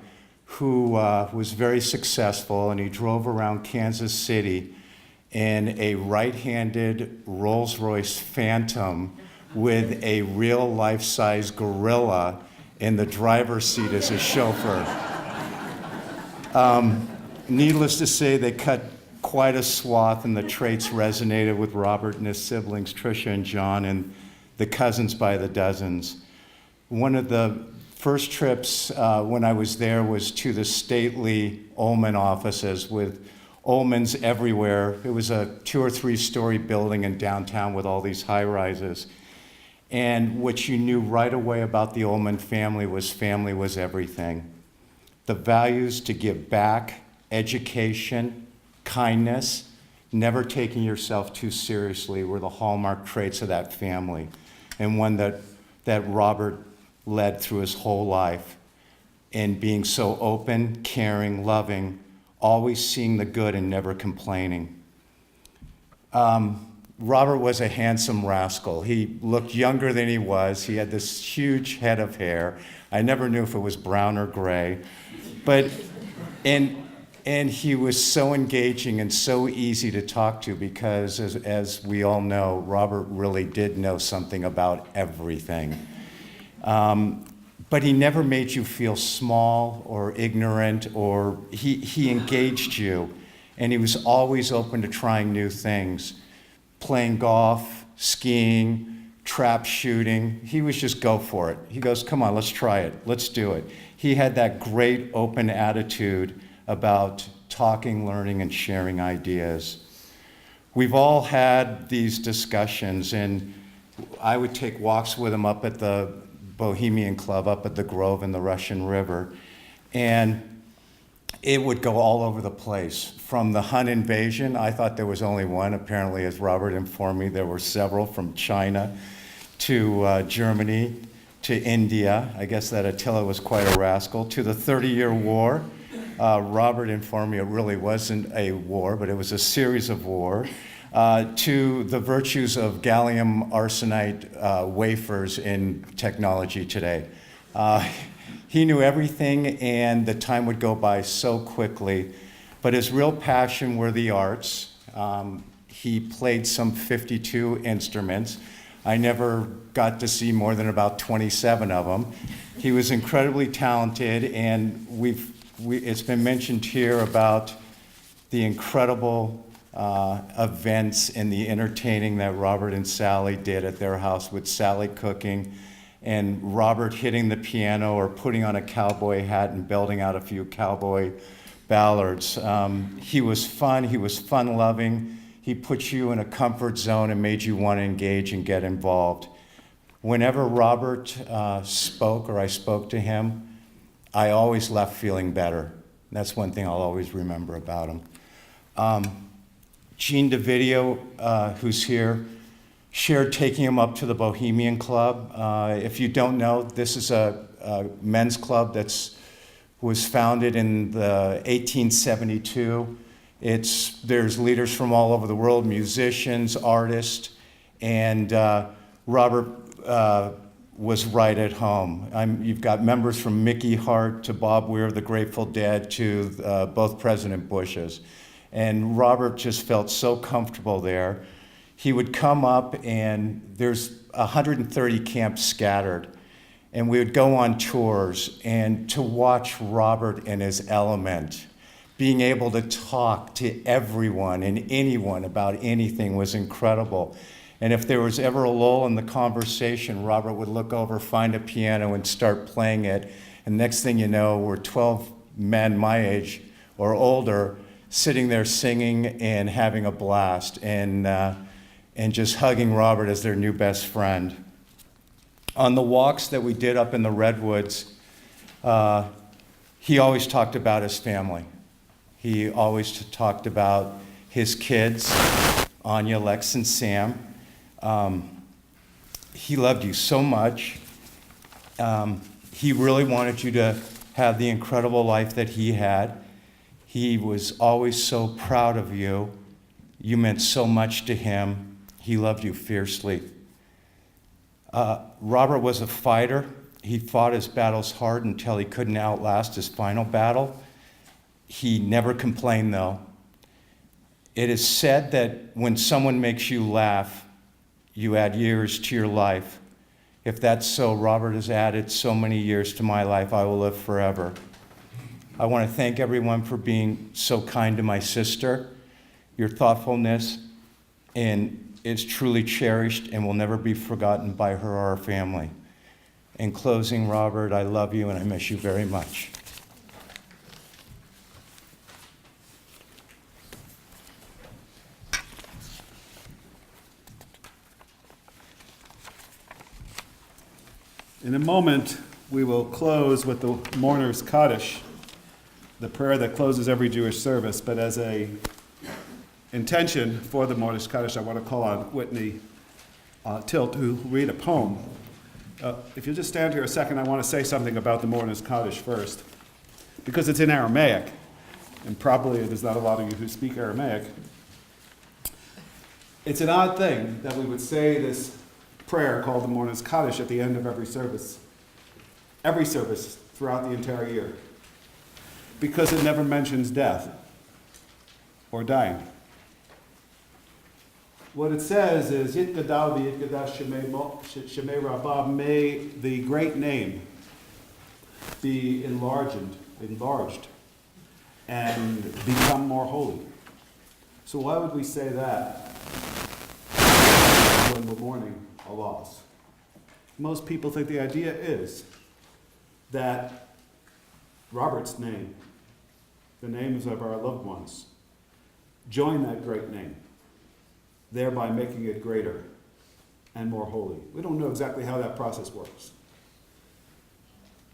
who was very successful, and he drove around Kansas City in a right-handed Rolls-Royce Phantom with a real life-size gorilla in the driver's seat as his chauffeur. Needless to say, they cut quite a swath, and the traits resonated with Robert and his siblings, Tricia and John, and the cousins by the dozens. One of the first trips when I was there was to the stately Uhlmann offices with Uhlmanns everywhere. It was a 2 or 3 story building in downtown with all these high rises. And what you knew right away about the Uhlmann family was everything. The values to give back, education, kindness, never taking yourself too seriously were the hallmark traits of that family, and one that Robert led through his whole life, in being so open, caring, loving, always seeing the good and never complaining. Robert was a handsome rascal. He looked younger than he was. He had this huge head of hair. I never knew if it was brown or gray. But, and he was so engaging and so easy to talk to because, as we all know, Robert really did know something about everything. But he never made you feel small or ignorant, or he engaged you, and he was always open to trying new things. Playing golf, skiing, trap shooting. He was just go for it. He goes, come on, let's try it. Let's do it. He had that great open attitude about talking, learning, and sharing ideas. We've all had these discussions, and I would take walks with him up at the Bohemian Club, up at the Grove in the Russian River, and it would go all over the place. From the Hun invasion, I thought there was only one. Apparently, as Robert informed me, there were several, from China to Germany to India. I guess that Attila was quite a rascal. To the 30-Year War. Robert informed me it really wasn't a war, but it was a series of wars. To the virtues of gallium arsenide wafers in technology today. He knew everything, and the time would go by so quickly. But his real passion were the arts. He played some 52 instruments. I never got to see more than about 27 of them. He was incredibly talented, and it's been mentioned here about the incredible events and the entertaining that Robert and Sally did at their house, with Sally cooking and Robert hitting the piano or putting on a cowboy hat and belting out a few cowboy ballads. He was fun-loving. He put you in a comfort zone and made you want to engage and get involved. Whenever Robert spoke, or I spoke to him, I always left feeling better. That's one thing I'll always remember about him. Gene DeVideo, who's here, shared taking him up to the Bohemian Club. If you don't know, this is a men's club that was founded in 1872. There's leaders from all over the world, musicians, artists, and Robert was right at home. You've got members from Mickey Hart to Bob Weir of the Grateful Dead to both President Bushes. And Robert just felt so comfortable there. He would come up, and there's 130 camps scattered. And we would go on tours, and to watch Robert in his element, being able to talk to everyone and anyone about anything was incredible. And if there was ever a lull in the conversation, Robert would look over, find a piano, and start playing it. And next thing you know, we're 12 men my age or older sitting there singing and having a blast and just hugging Robert as their new best friend. On the walks that we did up in the Redwoods, he always talked about his family. He always talked about his kids, Anya, Lex, and Sam. He loved you so much. He really wanted you to have the incredible life that he had. He was always so proud of you. You meant so much to him. He loved you fiercely. Robert was a fighter. He fought his battles hard until he couldn't outlast his final battle. He never complained, though. It is said that when someone makes you laugh, you add years to your life. If that's so, Robert has added so many years to my life. I will live forever. I want to thank everyone for being so kind to my sister. Your thoughtfulness is truly cherished and will never be forgotten by her or our family. In closing, Robert, I love you and I miss you very much. In a moment, we will close with the Mourner's Kaddish, the prayer that closes every Jewish service. But as a intention for the Mourner's Kaddish, I want to call on Whitney Tilt to read a poem. If you'll just stand here a second, I want to say something about the Mourner's Kaddish first, because it's in Aramaic, and probably there's not a lot of you who speak Aramaic. It's an odd thing that we would say this prayer called the Mourner's Kaddish at the end of every service throughout the entire year, because it never mentions death or dying. What it says is, Yitgadal v'yitgadash shemei Rabbah, may the great name be enlarged and become more holy. So why would we say that when we're mourning a loss? Most people think the idea is that Robert's name, the names of our loved ones, join that great name, thereby making it greater and more holy. We don't know exactly how that process works.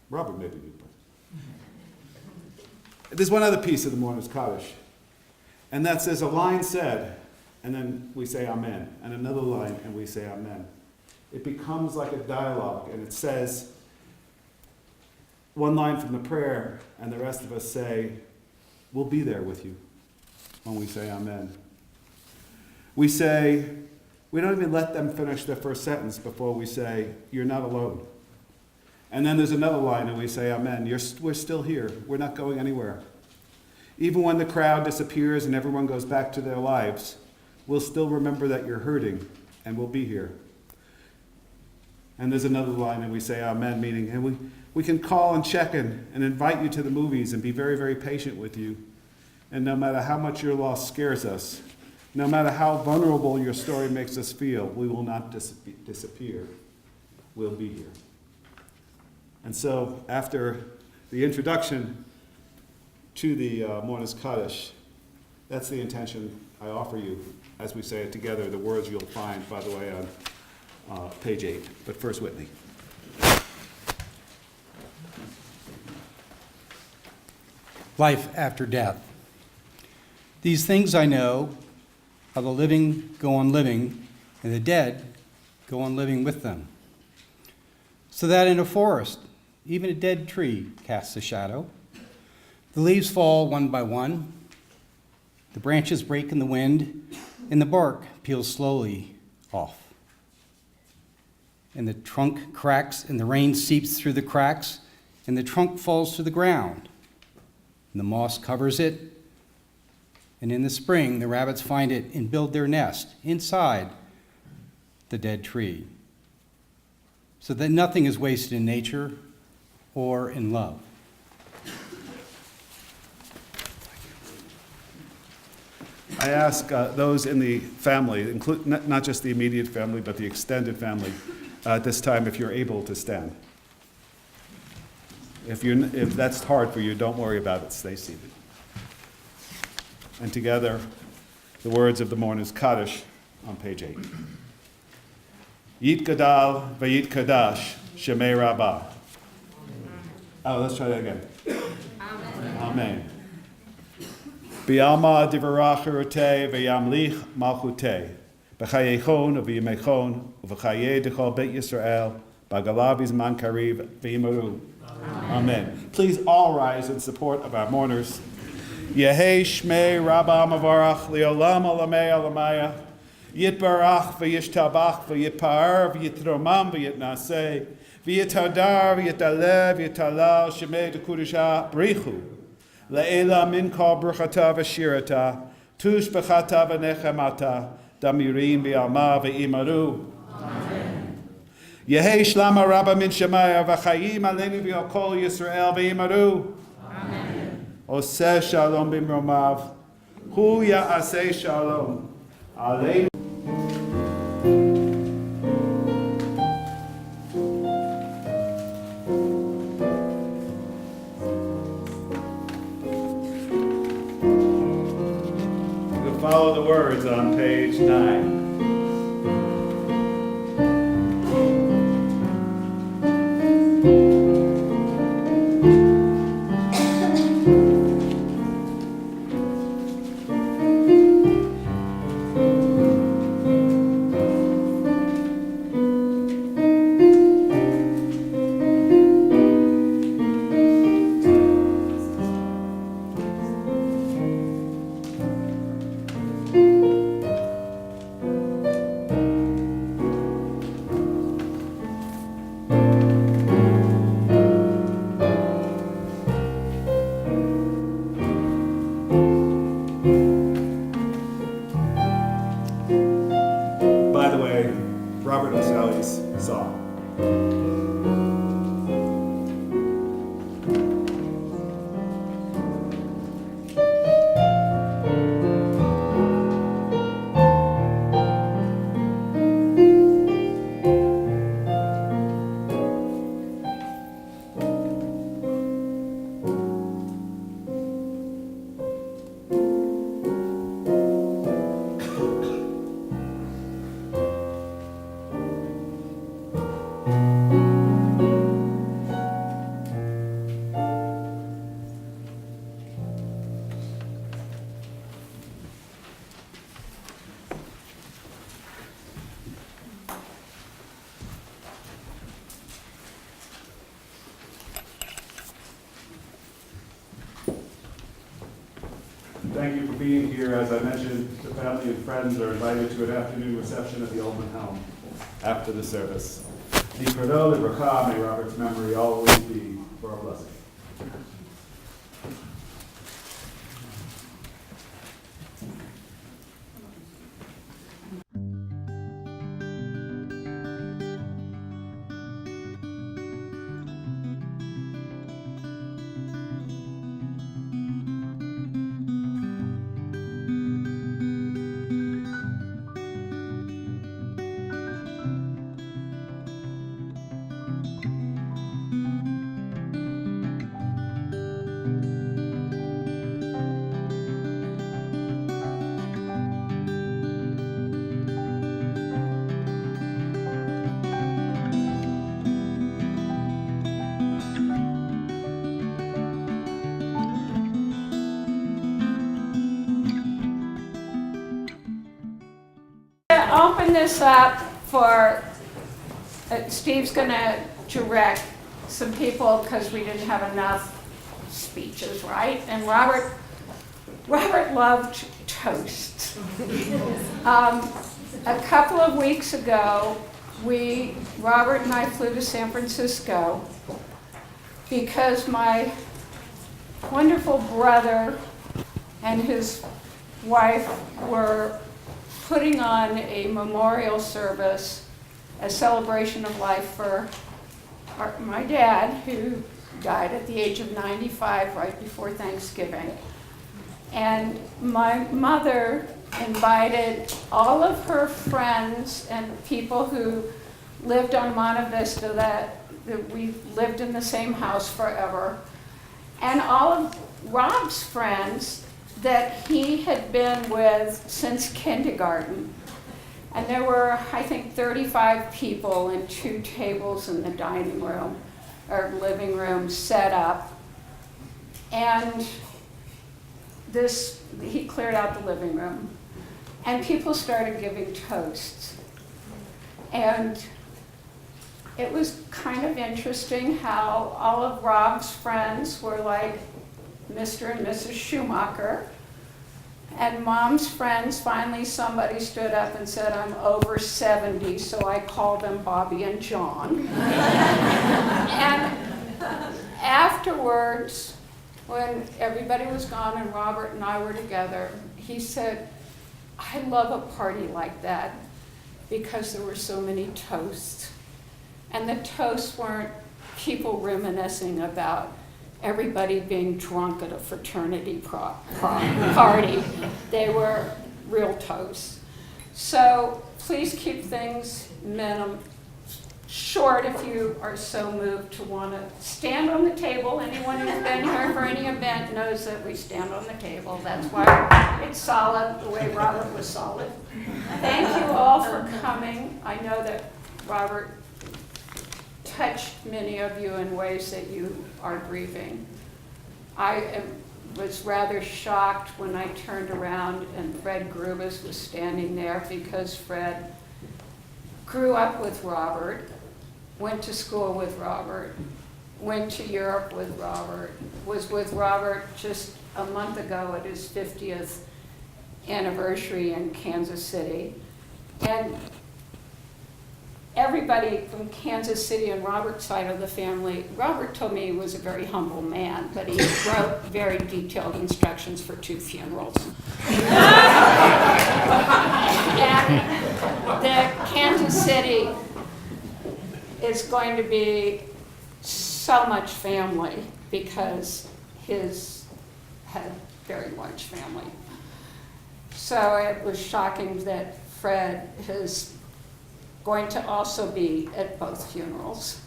Robert maybe knew, but there's one other piece of the Mourner's Kaddish, and that says a line said, and then we say Amen, and another line, and we say Amen. It becomes like a dialogue, and it says one line from the prayer, and the rest of us say, we'll be there with you when we say Amen. We say, we don't even let them finish their first sentence before we say, you're not alone. And then there's another line, and we say, Amen. We're still here. We're not going anywhere. Even when the crowd disappears and everyone goes back to their lives, we'll still remember that you're hurting, and we'll be here. And there's another line, and we say Amen, meaning, and we can call and check in and invite you to the movies and be very, very patient with you. And no matter how much your loss scares us, no matter how vulnerable your story makes us feel, we will not disappear. We'll be here. And so after the introduction to the Mourner's Kaddish, that's the intention I offer you as we say it together, the words you'll find, by the way, on page 8. But first, Whitney. Life after death. These things I know, how the living go on living, and the dead go on living with them. So that in a forest, even a dead tree casts a shadow. The leaves fall one by one, The branches break in the wind, and the bark peels slowly off. And the trunk cracks, and the rain seeps through the cracks, and the trunk falls to the ground. And the moss covers it, and in the spring, the rabbits find it and build their nest inside the dead tree, so that nothing is wasted in nature or in love. I ask those in the family, not just the immediate family, but the extended family, at this time, if you're able to stand. If that's hard for you, don't worry about it. Stay seated. And together, the words of the mourner's Kaddish on page 8. Yit Gadal v'yit Kadash Shemei Rabbah. Oh, let's try that again. Amen. Amen. B'yalma divarach urutei v'yamlich malchutei b'chayechon v'yimechon v'chayei dechol bet Yisrael b'galav bizman kariv v'imaru. Amen. Please all rise in support of our mourners. Yehei shmei Rabba mavarach liolam olamei olamaya yitbarach v'yishtabach v'yitpa'ar v'yitromam v'yitnaseh v'yitadar v'yitalev v'yitalal shemei dekudisha brichu Le'ela min kol bruchata v'shirata, tush b'chata v'nechemata, damirim v'alma v'imaru. Amen. Yehei shlama rabba min shemaya v'chayim alenu v'al kol Yisrael v'imaru. Amen. Oseh shalom b'mromav, hu ya'aseh shalom. Aleinu. Follow the words on page 9. By the way, Robert and Sally's song. Thank you for being here. As I mentioned, the family and friends are invited to an afternoon reception at the Uhlmann home after the service. Yikradol Libracha, may Robert's memory always be for our blessing. Open this up for, Steve's going to direct some people because we didn't have enough speeches, right? And Robert loved toast. A couple of weeks ago, Robert and I flew to San Francisco because my wonderful brother and his wife were putting on a memorial service, a celebration of life for my dad, who died at the age of 95 right before Thanksgiving. And my mother invited all of her friends and people who lived on Monte Vista, that we lived in the same house forever, and all of Rob's friends that he had been with since kindergarten. And there were, I think, 35 people and 2 tables in the dining room or living room set up. And he cleared out the living room. And people started giving toasts. And it was kind of interesting how all of Rob's friends were like Mr. and Mrs. Schumacher. And Mom's friends, finally somebody stood up and said, I'm over 70, so I call them Bobby and John. And afterwards, when everybody was gone and Robert and I were together, he said, I love a party like that because there were so many toasts. And the toasts weren't people reminiscing about everybody being drunk at a fraternity party. They were real toasts. So please keep things short if you are so moved to want to stand on the table. Anyone who's been here for any event knows that we stand on the table. That's why it's solid, the way Robert was solid. Thank you all for coming. I know that Robert touched many of you in ways that you are grieving. I was rather shocked when I turned around and Fred Grubas was standing there, because Fred grew up with Robert, went to school with Robert, went to Europe with Robert, was with Robert just a month ago at his 50th anniversary in Kansas City. And everybody from Kansas City and Robert's side of the family, Robert told me he was a very humble man, but he wrote very detailed instructions for 2 funerals. And the Kansas City is going to be so much family because his had a very large family. So it was shocking that Fred is going to also be at both funerals.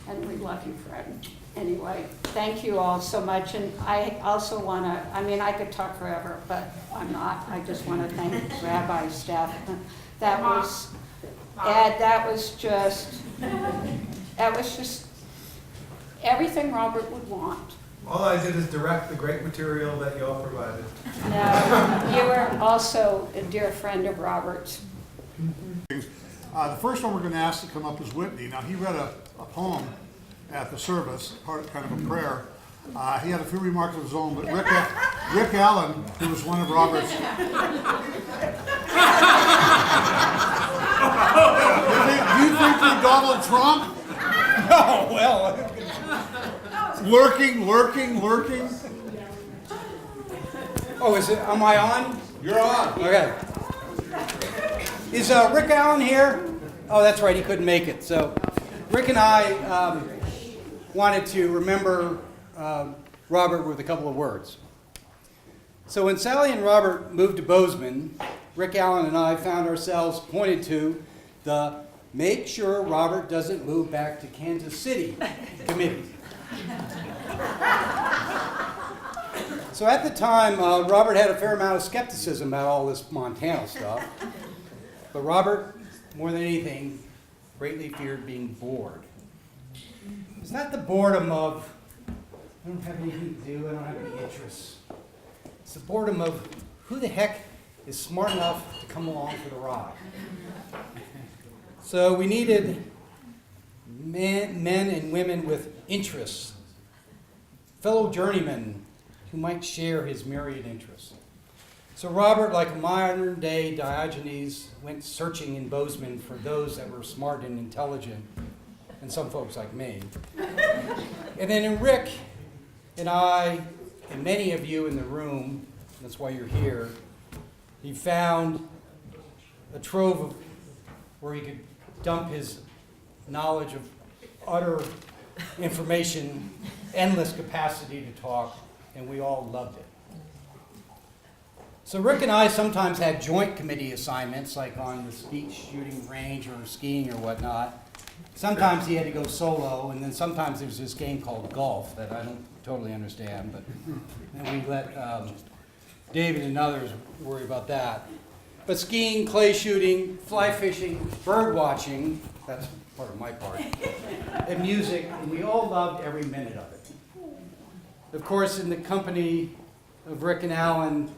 And we love you, Fred. Anyway, thank you all so much. And I also want to, I could talk forever, but I'm not. I just want to thank Rabbi Steph. That was, Ed, that was just everything Robert would want. All I did is direct the great material that you all provided. No, you were also a dear friend of Robert's. The first one we're going to ask to come up is Whitney. Now, he read a poem at the service, kind of a prayer. He had a few remarks of his own, but Rick Allen, who was one of Robert's... Do you think you're Donald Trump? Oh, well. Lurking. Oh, am I on? You're on. Okay. Is Rick Allen here? Oh, that's right, he couldn't make it. So Rick and I wanted to remember Robert with a couple of words. So when Sally and Robert moved to Bozeman, Rick Allen and I found ourselves pointed to the Make Sure Robert Doesn't Move Back to Kansas City committee. So at the time, Robert had a fair amount of skepticism about all this Montana stuff. But Robert, more than anything, greatly feared being bored. It's not the boredom of, I don't have anything to do, I don't have any interests. It's the boredom of who the heck is smart enough to come along for the ride. So we needed men and women with interests, fellow journeymen who might share his myriad interests. So Robert, like modern day Diogenes, went searching in Bozeman for those that were smart and intelligent, and some folks like me. And then in Rick and I, and many of you in the room, that's why you're here, he found a trove of where he could dump his knowledge of utter information, endless capacity to talk, and we all loved it. So Rick and I sometimes had joint committee assignments, like on the skeet shooting range or skiing or whatnot. Sometimes he had to go solo, and then sometimes there's this game called golf that I don't totally understand, but and we let David and others worry about that. But skiing, clay shooting, fly fishing, bird watching, that's part of my part, and music, and we all loved every minute of it. Of course, in the company of Rick and Alan,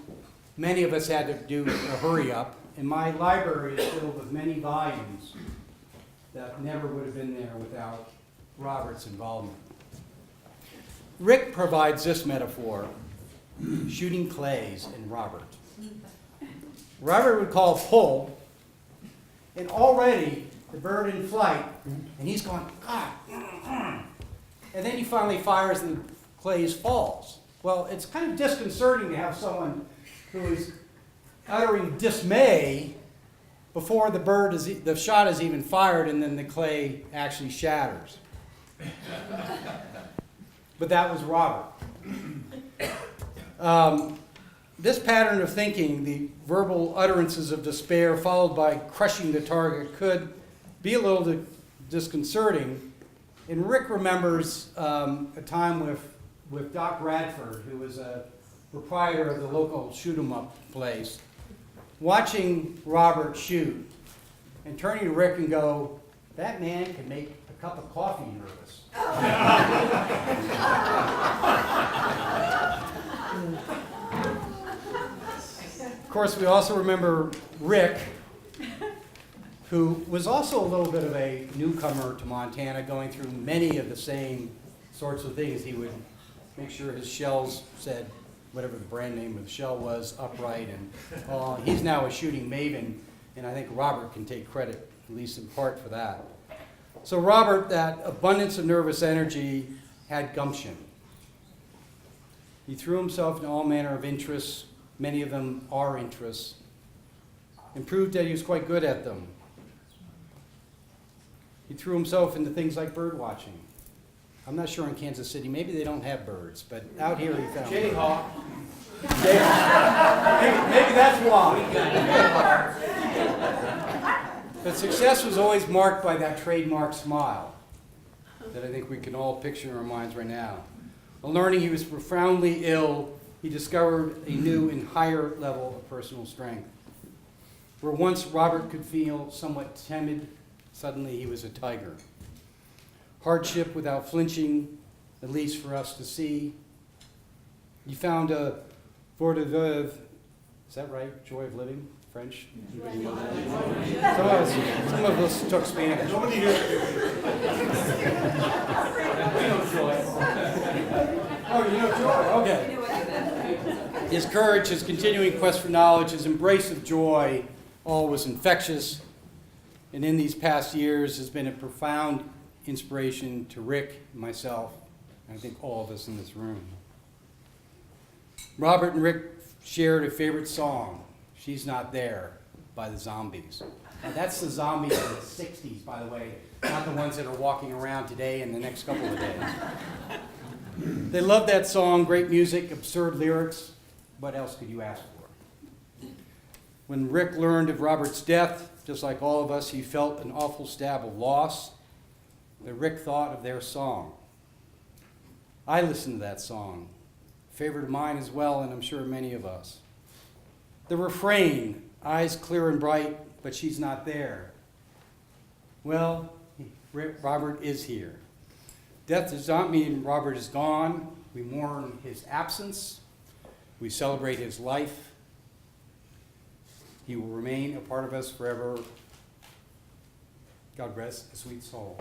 many of us had to do a hurry up, and my library is filled with many volumes that never would have been there without Robert's involvement. Rick provides this metaphor, shooting clays in Robert. Robert would call pull, and already the bird in flight, and he's going, God, and then he finally fires and the clays falls. Well, it's kind of disconcerting to have someone who is uttering dismay before the shot is even fired, and then the clay actually shatters. But that was Robert. This pattern of thinking, the verbal utterances of despair followed by crushing the target, could be a little disconcerting. And Rick remembers a time with Doc Radford, who was a proprietor of the local shoot-'em-up place, watching Robert shoot and turning to Rick and go, that man can make a cup of coffee nervous. Of course, we also remember Rick, who was also a little bit of a newcomer to Montana, going through many of the same sorts of things. He would make sure his shells said whatever the brand name of the shell was, upright, and he's now a shooting maven, and I think Robert can take credit, at least in part, for that. So Robert, that abundance of nervous energy, had gumption. He threw himself into all manner of interests, many of them our interests, and proved that he was quite good at them. He threw himself into things like bird watching. I'm not sure in Kansas City, maybe they don't have birds, but out here he found Jayhawk. Maybe that's why. But success was always marked by that trademark smile that I think we can all picture in our minds right now. On learning he was profoundly ill, he discovered a new and higher level of personal strength. Where once Robert could feel somewhat timid, suddenly he was a tiger. Hardship without flinching, at least for us to see. He found a joie de vivre, is that right? Joy of living? French? Anybody know that? Some of us took Spanish. Nobody here. We know joy. Oh, you know joy? Okay. His courage, his continuing quest for knowledge, his embrace of joy, all was infectious. And in these past years has been a profound inspiration to Rick, myself, and I think all of us in this room. Robert and Rick shared a favorite song, She's Not There, by the Zombies. Now, that's the Zombies in the 60s, by the way, not the ones that are walking around today and the next couple of days. They loved that song, great music, absurd lyrics. What else could you ask for? When Rick learned of Robert's death, just like all of us, he felt an awful stab of loss. But Rick thought of their song. I listened to that song, favorite of mine as well, and I'm sure many of us. The refrain, eyes clear and bright, but she's not there. Well, Robert is here. Death does not mean Robert is gone. We mourn his absence. We celebrate his life. He will remain a part of us forever. God rest his sweet soul.